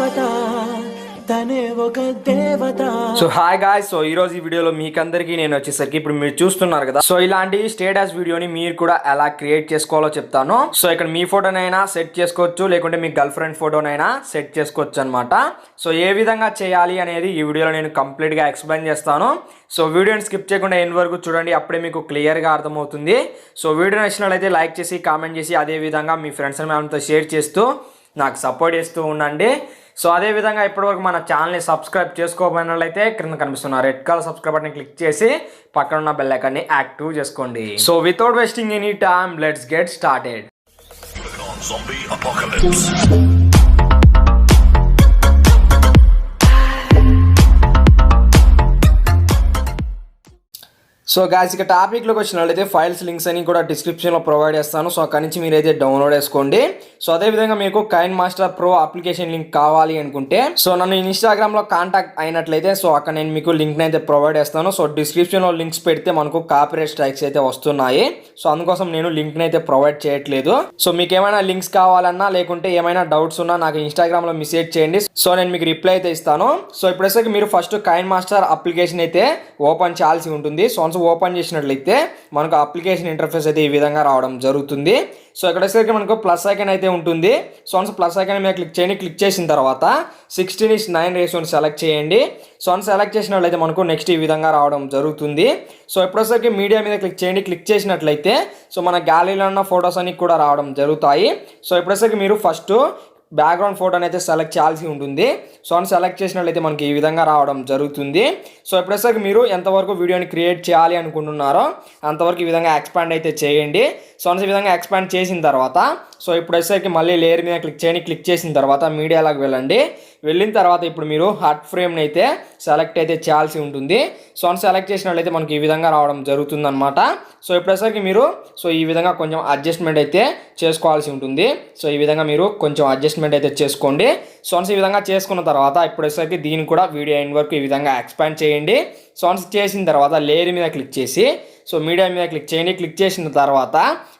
దేవత తనే ఒక దేవత. సో హాయ్ గాయ్స్, సో ఈ రోజు ఈ వీడియోలో మీకందరికీ నేను వచ్చేసరికి ఇప్పుడు మీరు చూస్తున్నారు కదా, సో ఇలాంటి స్టేటస్ వీడియోని మీరు కూడా ఎలా క్రియేట్ చేసుకోవాలో చెప్తాను. సో ఇక్కడ మీ ఫోటోనైనా సెట్ చేసుకోవచ్చు, లేకుంటే మీ గర్ల్ ఫ్రెండ్ ఫోటోనైనా సెట్ చేసుకోవచ్చు అనమాట. సో ఏ విధంగా చేయాలి అనేది ఈ వీడియోలో నేను కంప్లీట్ గా ఎక్స్ప్లెయిన్ చేస్తాను. సో వీడియోని స్కిప్ చేయకుండా ఎండ్ వరకు చూడండి, అప్పుడే మీకు క్లియర్ గా అర్థమవుతుంది. సో వీడియో నచ్చినట్లయితే లైక్ చేసి కామెంట్ చేసి అదే విధంగా మీ ఫ్రెండ్స్ అండ్ ఫ్యామిలీతో షేర్ చేస్తూ నాకు సపోర్ట్ చేస్తూ ఉండండి. సో అదేవిధంగా ఇప్పటివరకు మన ఛానల్ని సబ్స్క్రైబ్ చేసుకోకపోయినట్లయితే క్రింద కనిపిస్తున్న red colour subscribe button click చేసి పక్కన ఉన్న బెల్ ఐకాన్ని యాక్టివ్ చేసుకోండి. So without wasting any time let's get started. So guys, ఇక టాపిక్లోకి వచ్చినట్లయితే ఫైల్స్ లింక్స్ అని కూడా డిస్క్రిప్షన్లో ప్రొవైడ్ చేస్తాను. సో అక్కడి నుంచి మీరైతే డౌన్లోడ్ చేసుకోండి. సో అదేవిధంగా మీకు కైన్మాస్టర్ ప్రో అప్లికేషన్ లింక్ కావాలి అనుకుంటే సో నన్ను ఇన్స్టాగ్రామ్లో కాంటాక్ట్ అయినట్లయితే సో అక్కడ నేను మీకు లింక్ని అయితే ప్రొవైడ్ చేస్తాను. సో డిస్క్రిప్షన్లో లింక్స్ పెడితే మనకు కాపీరైట్ స్ట్రైక్స్ అయితే వస్తున్నాయి. సో అందుకోసం నేను లింక్ని అయితే ప్రొవైడ్ చేయట్లేదు. సో మీకు ఏమైనా లింక్స్ కావాలన్నా లేకుంటే ఏమైనా డౌట్స్ ఉన్నా నాకు ఇన్స్టాగ్రామ్లో మెసేజ్ చేయండి. సో నేను మీకు రిప్లై అయితే ఇస్తాను. సో ఇప్పుడైతే మీరు ఫస్ట్ కైన్మాస్టర్ అప్లికేషన్ అయితే ఓపెన్ చేయాల్సి ఉంటుంది. సో ఓపెన్ చేసినట్లయితే మనకు అప్లికేషన్ ఇంటర్ఫేస్ అయితే ఈ విధంగా రావడం జరుగుతుంది. సో ఇక్కడ వచ్చేసరికి మనకు ప్లస్ ఐకాన్ అయితే ఉంటుంది. సో ప్లస్ ఐకాన్ మీద క్లిక్ చేయండి. క్లిక్ చేసిన తర్వాత 16:9 రేషియోని సెలెక్ట్ చేయండి. సో సెలెక్ట్ చేసినట్లయితే మనకు నెక్స్ట్ ఈ విధంగా రావడం జరుగుతుంది. సో ఇప్పుడొసరికి మీడియా మీద క్లిక్ చేయండి. క్లిక్ చేసినట్లయితే సో మన గ్యాలరీలో ఉన్న ఫొటోస్ అన్ని కూడా రావడం జరుగుతాయి. సో ఇప్పుడొసరికి మీరు ఫస్ట్ బ్యాక్గ్రౌండ్ ఫోటోని అయితే సెలెక్ట్ చేయాల్సి ఉంటుంది. సో సెలెక్ట్ చేసినట్లయితే మనకి ఈ విధంగా రావడం జరుగుతుంది. సో ఇప్పుడొసరికి మీరు ఎంతవరకు వీడియోని క్రియేట్ చేయాలి అనుకుంటున్నారో అంతవరకు ఈ విధంగా ఎక్స్పాండ్ అయితే చేయండి. సో ఈ విధంగా ఎక్స్పాండ్ చేసిన తర్వాత సో ఇప్పుడు వచ్చేసరికి మళ్ళీ లేయర్ మీద క్లిక్ చేయండి. క్లిక్ చేసిన తర్వాత మీడియాలోకి వెళ్ళండి. వెళ్ళిన తర్వాత ఇప్పుడు మీరు హార్ట్ ఫ్రేమ్ని అయితే సెలెక్ట్ అయితే చేయాల్సి ఉంటుంది. సో సెలెక్ట్ చేసినట్లయితే మనకి ఈ విధంగా రావడం జరుగుతుందన్నమాట. సో ఇప్పుడొసరికి మీరు సో ఈ విధంగా కొంచెం అడ్జస్ట్మెంట్ అయితే చేసుకోవాల్సి ఉంటుంది. సో ఈ విధంగా మీరు కొంచెం అడ్జస్ట్మెంట్ అయితే చేసుకోండి. సో ఈ విధంగా చేసుకున్న తర్వాత ఇప్పుడొసరికి దీన్ని కూడా వీడియో ఎండ్ వరకు ఈ విధంగా ఎక్స్పాండ్ చేయండి. సో చేసిన తర్వాత లేయర్ మీద క్లిక్ చేసి సో మీడియా మీద క్లిక్ చేయండి. క్లిక్ చేసిన తర్వాత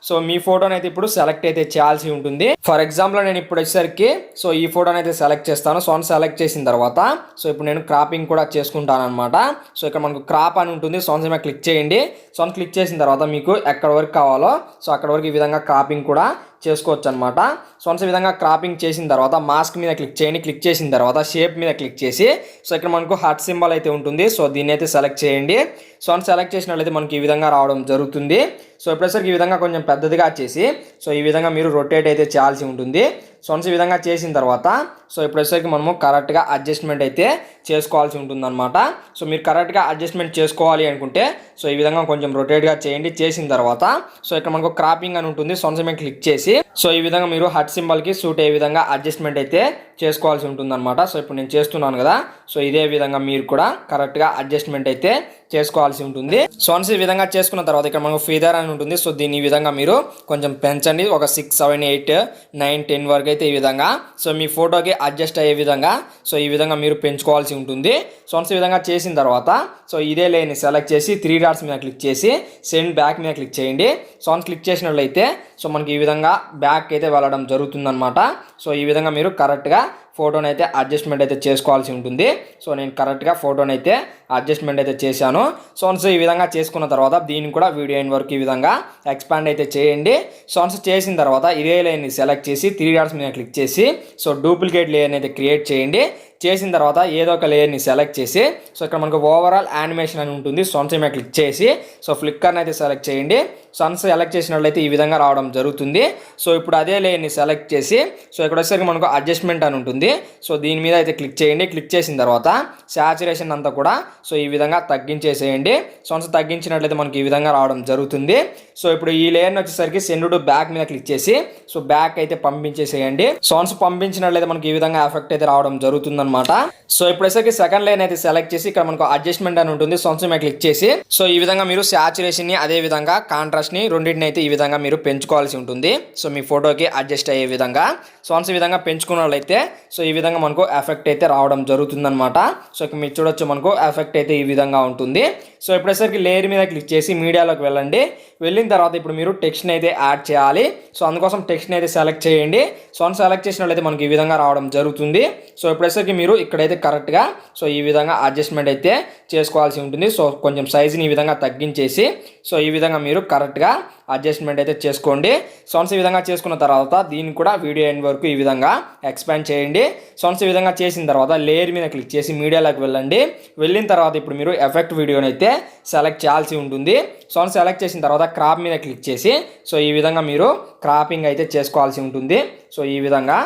సో మీ ఫోటోని అయితే ఇప్పుడు సెలెక్ట్ అయితే చేయాల్సి ఉంటుంది. ఫర్ ఎగ్జాంపుల్ నేను ఇప్పుడు వచ్చేసరికి సో ఈ ఫోటోని అయితే సెలెక్ట్ చేస్తాను. సో సెలెక్ట్ చేసిన తర్వాత సో ఇప్పుడు నేను క్రాపింగ్ కూడా చేసుకుంటాను అనమాట. సో ఇక్కడ మనకు క్రాప్ అని ఉంటుంది. సో మీద క్లిక్ చేయండి. సో క్లిక్ చేసిన తర్వాత మీకు ఎక్కడ వరకు కావాలో సో అక్కడ వరకు ఈ విధంగా క్రాపింగ్ కూడా చేసుకోవచ్చు అనమాట. సో ఈ విధంగా క్రాపింగ్ చేసిన తర్వాత మాస్క్ మీద క్లిక్ చేయండి. క్లిక్ చేసిన తర్వాత షేప్ మీద క్లిక్ చేసి సో ఇక్కడ మనకు హార్ట్ సింబల్ అయితే ఉంటుంది. సో దీన్ని అయితే సెలెక్ట్ చేయండి. సో సెలెక్ట్ చేసినట్లయితే మనకి ఈ విధంగా రావడం జరుగుతుంది. సో ఇప్పుడేసరికి ఈ విధంగా కొంచెం పెద్దదిగా చేసి సో ఈ విధంగా మీరు రొటేట్ అయితే చేయాల్సి ఉంటుంది. సో ఈ విధంగా చేసిన తర్వాత సో ఇప్పుడేసరికి మనము కరెక్ట్గా అడ్జస్ట్మెంట్ అయితే చేసుకోవాల్సి ఉంటుందన్నమాట. సో మీరు కరెక్ట్గా అడ్జస్ట్మెంట్ చేసుకోవాలి అనుకుంటే సో ఈ విధంగా కొంచెం రొటేట్గా చేయండి. చేసిన తర్వాత సో ఇక్కడ మనకు క్రాపింగ్ అని ఉంటుంది. సో మీద క్లిక్ చేసి సో ఈ విధంగా మీరు హట్ సింబల్కి సూట్ అయ్యే విధంగా అడ్జస్ట్మెంట్ అయితే చేసుకోవాల్సి ఉంటుందన్నమాట. సో ఇప్పుడు నేను చేస్తున్నాను కదా, సో ఇదే విధంగా మీరు కూడా కరెక్ట్గా అడ్జస్ట్మెంట్ అయితే చేసుకోవాల్సి ఉంటుంది. సో ఈ విధంగా చేసుకున్న తర్వాత ఇక్కడ మనకు ఫీదర్ అని ఉంటుంది. సో దీన్ని ఈ విధంగా మీరు కొంచెం పెంచండి. ఒక 6, 7, 8, 9, 10 వరకు అయితే ఈ విధంగా సో మీ ఫోటోకి అడ్జస్ట్ అయ్యే విధంగా సో ఈ విధంగా మీరు పెంచుకోవాల్సి ఉంటుంది. సో ఈ విధంగా చేసిన తర్వాత సో ఇదే లేని సెలెక్ట్ చేసి 3 డాట్స్ మీద క్లిక్ చేసి సెండ్ బ్యాక్ మీద క్లిక్ చేయండి. సో క్లిక్ చేసినట్లయితే సో మనకి ఈ విధంగా బ్యాక్ అయితే వెళ్ళడం జరుగుతుందన్నమాట. సో ఈ విధంగా మీరు కరెక్ట్గా ఫోటోని అయితే అడ్జస్ట్మెంట్ అయితే చేసుకోవాల్సి ఉంటుంది. సో నేను కరెక్ట్గా ఫోటోని అయితే అడ్జస్ట్మెంట్ అయితే చేశాను. సో ఈ విధంగా చేసుకున్న తర్వాత దీన్ని కూడా వీడియో ఎండ్ వరకు ఈ విధంగా ఎక్స్పాండ్ అయితే చేయండి. సో చేసిన తర్వాత ఇదే లేయర్ని సెలెక్ట్ చేసి 3 డాట్స్ మీద క్లిక్ చేసి సో డూప్లికేట్ లేయర్ని అయితే క్రియేట్ చేయండి. చేసిన తర్వాత ఏదో ఒక లేయర్ని సెలెక్ట్ చేసి సో ఇక్కడ మనకు ఓవరాల్ యానిమేషన్ అని ఉంటుంది. సో మీద క్లిక్ చేసి సో ఫ్లిక్కర్ని అయితే సెలెక్ట్ చేయండి. సో సెలెక్ట్ చేసినట్లయితే ఈ విధంగా రావడం జరుగుతుంది. సో ఇప్పుడు అదే లేయర్ని సెలెక్ట్ చేసి సో ఇక్కడ వచ్చేసరికి మనకు అడ్జస్ట్మెంట్ అని ఉంటుంది. సో దీని మీద అయితే క్లిక్ చేయండి. క్లిక్ చేసిన తర్వాత సాచురేషన్ అంతా కూడా సో ఈ విధంగా తగ్గించేసేయండి. సో తగ్గించినట్లయితే మనకి ఈ విధంగా రావడం జరుగుతుంది. సో ఇప్పుడు ఈ లేయర్ని వచ్చేసరికి సెండ్ టు బ్యాక్ మీద క్లిక్ చేసి సో బ్యాక్ అయితే పంపించేసేయండి. సో పంపించినట్లయితే మనకి ఈ విధంగా ఎఫెక్ట్ అయితే రావడం జరుగుతుంది అనమాట. సో ఇప్పుడేసరికి సెకండ్ లైన్ అయితే సెలెక్ట్ చేసి ఇక్కడ మనకు అడ్జస్ట్మెంట్ అని ఉంటుంది. సో మీద క్లిక్ చేసి సో ఈ విధంగా మీరు సాచురేషన్ ని అదే విధంగా కాంట్రాస్ట్ ని రెండింటిని అయితే ఈ విధంగా మీరు పెంచుకోవాల్సి ఉంటుంది. సో మీ ఫోటోకి అడ్జస్ట్ అయ్యే విధంగా సో ఈ విధంగా పెంచుకున్నట్లయితే సో ఈ విధంగా మనకు ఎఫెక్ట్ అయితే రావడం జరుగుతుందన్నమాట. సో మీరు చూడొచ్చు మనకు ఎఫెక్ట్ అయితే ఈ విధంగా ఉంటుంది. సో ఇప్పుడేసరికి లేయర్ మీద క్లిక్ చేసి మీడియాలోకి వెళ్ళండి. వెళ్ళిన తర్వాత ఇప్పుడు మీరు టెక్స్ట్ని అయితే యాడ్ చేయాలి. సో అందుకోసం టెక్స్ట్ని అయితే సెలెక్ట్ చేయండి. సో అని సెలెక్ట్ చేసినట్లయితే మనకి ఈ విధంగా రావడం జరుగుతుంది. సో ఇప్పుడేసరికి మీరు ఇక్కడైతే కరెక్ట్గా సో ఈ విధంగా అడ్జస్ట్మెంట్ అయితే చేసుకోవాల్సి ఉంటుంది. సో కొంచెం సైజుని ఈ విధంగా తగ్గించేసి సో ఈ విధంగా మీరు కరెక్ట్గా అడ్జస్ట్మెంట్ అయితే చేసుకోండి. సౌండ్స్ ఈ విధంగా చేసుకున్న తర్వాత దీన్ని కూడా వీడియో ఎండ్ వరకు ఈ విధంగా ఎక్స్పాండ్ చేయండి. సౌండ్స్ ఈ విధంగా చేసిన తర్వాత లేయర్ మీద క్లిక్ చేసి మీడియాలోకి వెళ్ళండి. వెళ్ళిన తర్వాత ఇప్పుడు మీరు ఎఫెక్ట్ వీడియోని అయితే సెలెక్ట్ చేయాల్సి ఉంటుంది. సౌండ్ సెలెక్ట్ చేసిన తర్వాత క్రాప్ మీద క్లిక్ చేసి సో ఈ విధంగా మీరు క్రాపింగ్ అయితే చేసుకోవాల్సి ఉంటుంది. సో ఈ విధంగా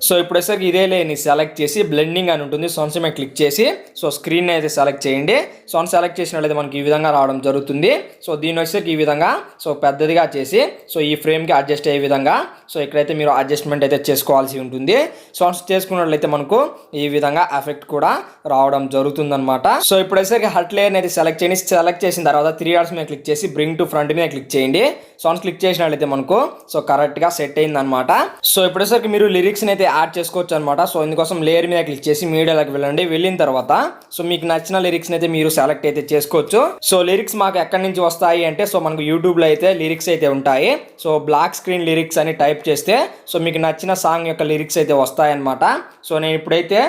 సో ఇప్పుడు వచ్చేసరికి ఇదే లేని సెలెక్ట్ చేసి బ్లెండింగ్ అని ఉంటుంది. సౌండ్స్ మీద క్లిక్ చేసి సో స్క్రీన్ అయితే సెలెక్ట్ చేయండి. సౌండ్ సెలెక్ట్ చేసినట్లయితే మనకి ఈ విధంగా రావడం జరుగుతుంది. సో దీన్ని వచ్చేసరికి ఈ విధంగా సో పెద్దదిగా చేసి సో ఈ ఫ్రేమ్కి అడ్జస్ట్ అయ్యే విధంగా సో ఇక్కడైతే మీరు అడ్జస్ట్మెంట్ అయితే చేసుకోవాల్సి ఉంటుంది. సౌండ్స్ చేసుకున్నట్లయితే మనకు ఈ విధంగా ఎఫెక్ట్ కూడా రావడం జరుగుతుంది అనమాట. సో ఇప్పుడు వచ్చేసరికి హట్ లేయర్ అయితే సెలెక్ట్ చేయండి. సెలెక్ట్ చేసిన తర్వాత 3 డాట్స్ మీద క్లిక్ చేసి బ్రింగ్ టు ఫ్రంట్ మీద క్లిక్ చేయండి. సౌండ్స్ క్లిక్ చేసినట్లయితే మనకు సో కరెక్ట్గా సెట్ అయింది అనమాట. సో ఇప్పుడు వచ్చేసరికి మీరు లిరిక్స్ని అయితే యాడ్ చేసుకోవచ్చు అనమాట. సో ఇందుకోసం లేయర్ మీద క్లిక్ చేసి మీడియాలోకి వెళ్ళండి. వెళ్ళిన తర్వాత సో మీకు నచ్చిన లిరిక్స్ని అయితే మీరు సెలెక్ట్ అయితే చేసుకోవచ్చు. సో లిరిక్స్ మాకు ఎక్కడి నుంచి వస్తాయి అంటే సో మనకు యూట్యూబ్లో అయితే లిరిక్స్ అయితే ఉంటాయి. సో బ్లాక్ స్క్రీన్ లిరిక్స్ అని టైప్ చేస్తే సో మీకు నచ్చిన సాంగ్ యొక్క లిరిక్స్ అయితే వస్తాయన్నమాట. సో నేను ఇప్పుడైతే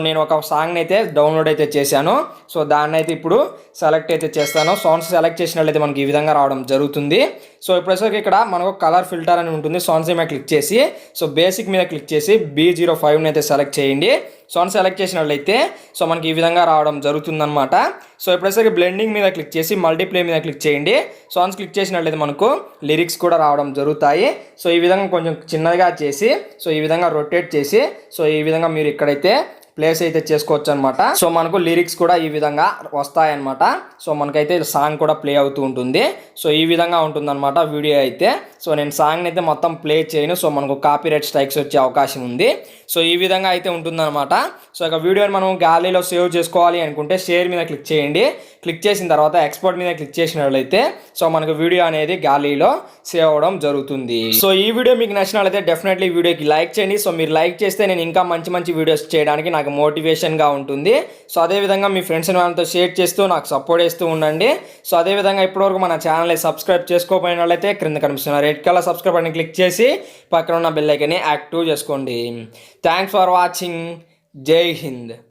నేను ఒక సాంగ్ని అయితే డౌన్లోడ్ అయితే చేశాను. సో దాన్ని అయితే ఇప్పుడు సెలెక్ట్ అయితే చేస్తాను. సాంగ్స్ సెలెక్ట్ చేసినట్లయితే మనకి ఈ విధంగా రావడం జరుగుతుంది. సో ఇప్పుడు ఇక్కడ మనకు కలర్ ఫిల్టర్ అని ఉంటుంది. సాంగ్స్ మీద క్లిక్ చేసి సో బేసిక్ మీద క్లిక్ చేసి B05ని అయితే సెలెక్ట్ చేయండి. సాంగ్ సెలెక్ట్ చేసినట్లయితే సో మనకి ఈ విధంగా రావడం జరుగుతుందన్నమాట. సో ఇప్పుడేసరికి బ్లెండింగ్ మీద క్లిక్ చేసి మల్టీప్లే మీద క్లిక్ చేయండి. సాంగ్స్ క్లిక్ చేసినట్లయితే మనకు లిరిక్స్ కూడా రావడం జరుగుతాయి. సో ఈ విధంగా కొంచెం చిన్నగా చేసి సో ఈ విధంగా రొటేట్ చేసి సో ఈ విధంగా మీరు ఇక్కడైతే ప్లేస్ అయితే చేసుకోవచ్చు అనమాట. సో మనకు లిరిక్స్ కూడా ఈ విధంగా వస్తాయన్నమాట. సో మనకైతే సాంగ్ కూడా ప్లే అవుతూ ఉంటుంది. సో ఈ విధంగా ఉంటుందన్నమాట వీడియో అయితే. సో నేను సాంగ్ని అయితే మొత్తం ప్లే చేయను. సో మనకు కాపీరైట్ స్ట్రైక్స్ వచ్చే అవకాశం ఉంది. సో ఈ విధంగా అయితే ఉంటుందన్నమాట. సో ఇక వీడియోని మనం గ్యాలరీలో సేవ్ చేసుకోవాలి అనుకుంటే షేర్ మీద క్లిక్ చేయండి. క్లిక్ చేసిన తర్వాత ఎక్స్పోర్ట్ మీద క్లిక్ చేసినట్లయితే సో మనకు వీడియో అనేది గ్యాలరీలో సేవ్ అవ్వడం జరుగుతుంది. సో ఈ వీడియో మీకు నచ్చినట్లయితే డెఫినెట్లీ వీడియోకి లైక్ చేయండి. సో మీరు లైక్ చేస్తే నేను ఇంకా మంచి మంచి వీడియోస్ చేయడానికి నాకు మోటివేషన్గా ఉంటుంది. సో అదేవిధంగా మీ ఫ్రెండ్స్ వాళ్ళతో షేర్ చేస్తూ నాకు సపోర్ట్ చేస్తూ ఉండండి. సో అదేవిధంగా ఇప్పటివరకు మన ఛానల్ని సబ్స్క్రైబ్ చేసుకోకపోయినట్లయితే క్రింద కనిపిస్తున్న రెడ్ కలర్ సబ్స్క్రైబ్ అని క్లిక్ చేసి పక్కన ఉన్న బెల్ ఐకాన్ని యాక్టివ్ చేసుకోండి. Thanks for watching. జై హింద్.